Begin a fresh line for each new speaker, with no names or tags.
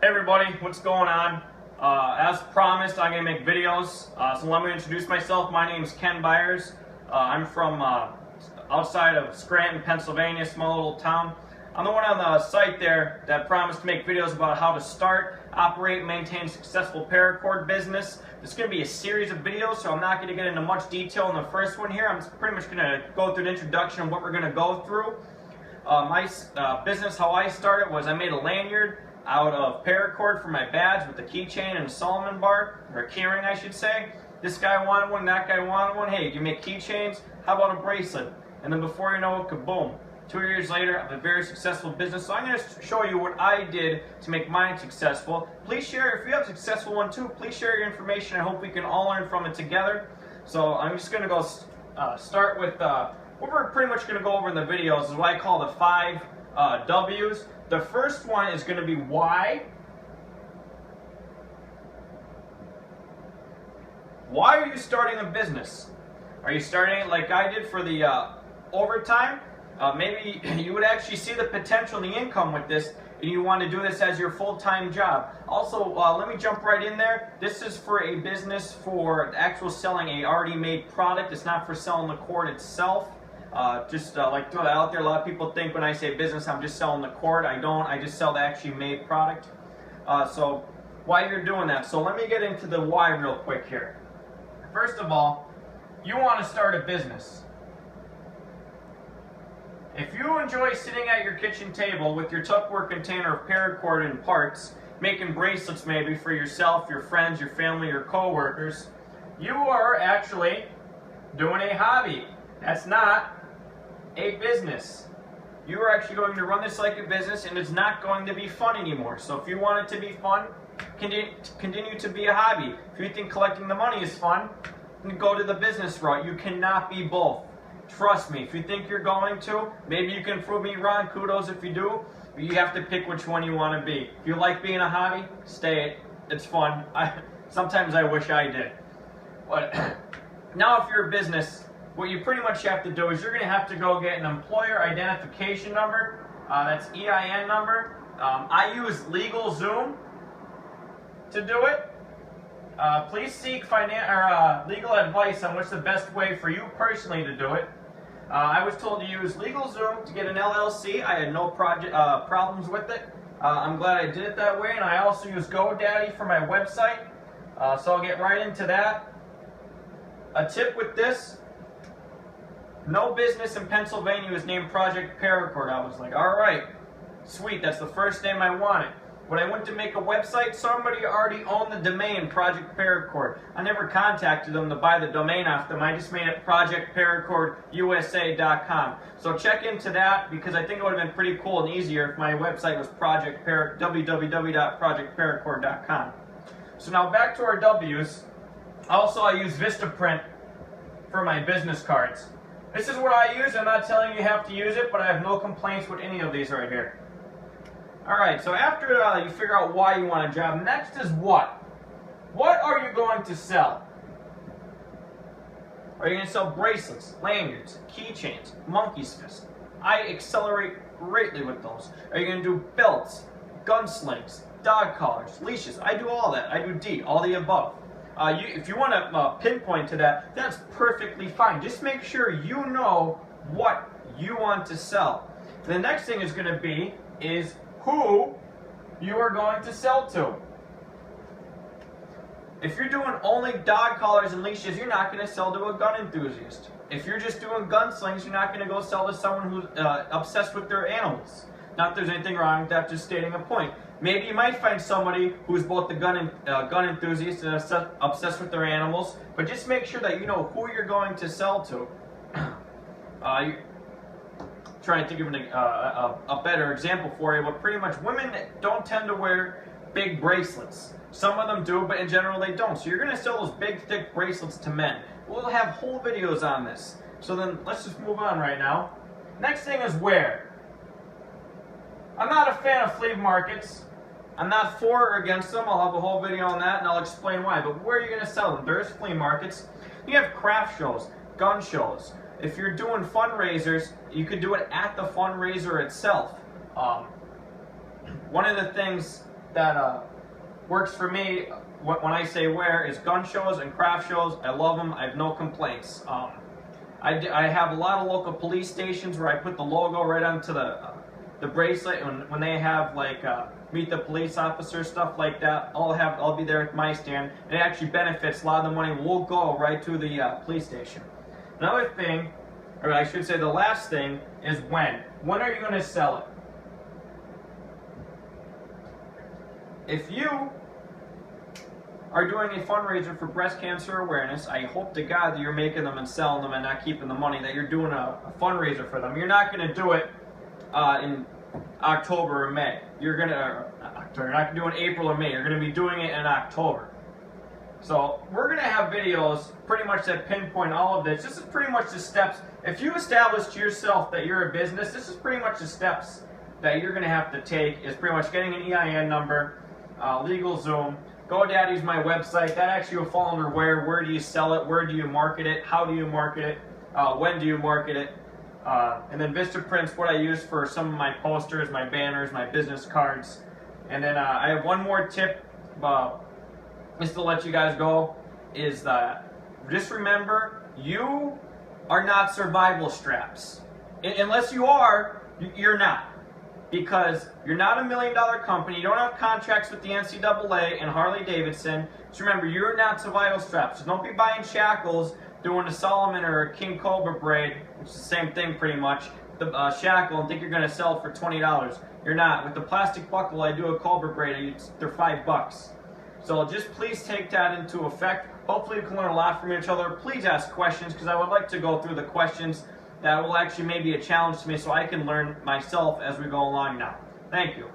Hey everybody, what's going on? As promised, I'm going to make videos, so let me introduce myself. My name is Ken Byers. I'm from outside of Scranton, Pennsylvania, small little town. I'm the one on the site there that promised to make videos about how to start, operate, and maintain a successful paracord business. This is going to be a series of videos, so I'm not going to get into much detail in the first one here. I'm pretty much going to go through the introduction of what we're going to go through. My business, how I started, was I made a lanyard out of paracord for my badge with the keychain and a Solomon bar, or a keyring I should say. This guy wanted one, that guy wanted one. Hey, you make keychains? How about a bracelet? And then before you know it, kaboom. 2 years later, I have a very successful business. So I'm going to show you what I did to make mine successful. Please share, if you have a successful one too, please share your information. I hope we can all learn from it together. So I'm just going to go start with what we're pretty much going to go over in the videos is what I call the 5 W's. The first one is going to be why. Why are you starting a business? Are you starting it like I did for the overtime? Maybe you would actually see the potential and the income with this, and you want to do this as your full-time job. Also, let me jump right in there. This is for a business for actual selling a already made product. It's not for selling the cord itself. Like throw that out there. A lot of people think when I say business, I'm just selling the cord. I don't. I just sell the actually made product. So why you're doing that. So let me get into the why real quick here. First of all, you want to start a business. If you enjoy sitting at your kitchen table with your Tupperware container of paracord and parts, making bracelets maybe for yourself, your friends, your family, your co-workers, you are actually doing a hobby. That's not a business. You are actually going to run this like a business, and it's not going to be fun anymore. So if you want it to be fun, continue to be a hobby. If you think collecting the money is fun, then go to the business route. You cannot be both. Trust me, if you think you're going to, maybe you can prove me wrong, kudos if you do, but you have to pick which one you want to be. If you like being a hobby, stay it. It's fun. Sometimes I wish I did. But now if you're a business, what you pretty much have to do is you're going to have to go get an employer identification number. That's EIN number. I use LegalZoom to do it. Please seek legal advice on what's the best way for you personally to do it. I was told to use LegalZoom to get an LLC. I had no problems with it. I'm glad I did it that way, and I also use GoDaddy for my website. So I'll get right into that. A tip with this: no business in Pennsylvania was named Project Paracord. I was like, all right, sweet, that's the first name I wanted. When I went to make a website, somebody already owned the domain Project Paracord. I never contacted them to buy the domain off them. I just made it projectparacordusa.com. So check into that, because I think it would have been pretty cool and easier if my website was www.projectparacord.com. So now back to our W's. Also, I use Vistaprint for my business cards. This is what I use. I'm not telling you have to use it, but I have no complaints with any of these right here. Alright, so after you figure out why you want a job, next is what? What are you going to sell? Are you going to sell bracelets, lanyards, keychains, monkey's fist? I accelerate greatly with those. Are you going to do belts, gunslings, dog collars, leashes? I do all that. I do D, all the above. If you want to pinpoint to that, that's perfectly fine. Just make sure you know what you want to sell. The next thing is going to be is who you are going to sell to. If you're doing only dog collars and leashes, you're not going to sell to a gun enthusiast. If you're just doing gunslings, you're not going to go sell to someone who's obsessed with their animals. Not that there's anything wrong with that, just stating a point. Maybe you might find somebody who's both the gun enthusiast and obsessed with their animals, but just make sure that you know who you're going to sell to. Trying to think of a better example for you, but pretty much women don't tend to wear big bracelets. Some of them do, but in general they don't. So you're going to sell those big, thick bracelets to men. We'll have whole videos on this. So then let's just move on right now. Next thing is where. I'm not a fan of flea markets. I'm not for or against them. I'll have a whole video on that and I'll explain why. But where are you going to sell them? There's flea markets. You have craft shows, gun shows. If you're doing fundraisers, you could do it at the fundraiser itself. One of the things that works for me when I say wear is gun shows and craft shows. I love them. I have no complaints. I have a lot of local police stations where I put the logo right onto the bracelet, and when they have like meet the police officer, stuff like that, I'll be there with my stand. And it actually benefits. A lot of the money will go right to the police station. Another thing, or I should say the last thing, is when. When are you going to sell it? If you are doing a fundraiser for breast cancer awareness, I hope to God that you're making them and selling them and not keeping the money, that you're doing a fundraiser for them. You're not going to do it in October or May. You're not going to do it in April or May. You're going to be doing it in October. So we're going to have videos pretty much that pinpoint all of this. This is pretty much the steps. If you establish to yourself that you're a business, this is pretty much the steps that you're going to have to take, is pretty much getting an EIN number, LegalZoom. GoDaddy's my website. That actually will fall under where do you sell it, where do you market it, how do you market it, when do you market it. And then Vistaprint's what I use for some of my posters, my banners, my business cards. And then I have one more tip just to let you guys go, is that just remember, you are not survival straps. Unless you are, you're not. Because you're not $1 million company, you don't have contracts with the NCAA and Harley Davidson. Just remember, you're not survival straps. So don't be buying shackles, doing a Solomon or a King Cobra braid, which is the same thing pretty much, the shackle, and think you're going to sell it for $20. You're not. With the plastic buckle, I do a Cobra braid, they're $5. So just please take that into effect. Hopefully you can learn a lot from each other. Please ask questions, because I would like to go through the questions that will actually maybe a challenge to me, so I can learn myself as we go along now. Thank you.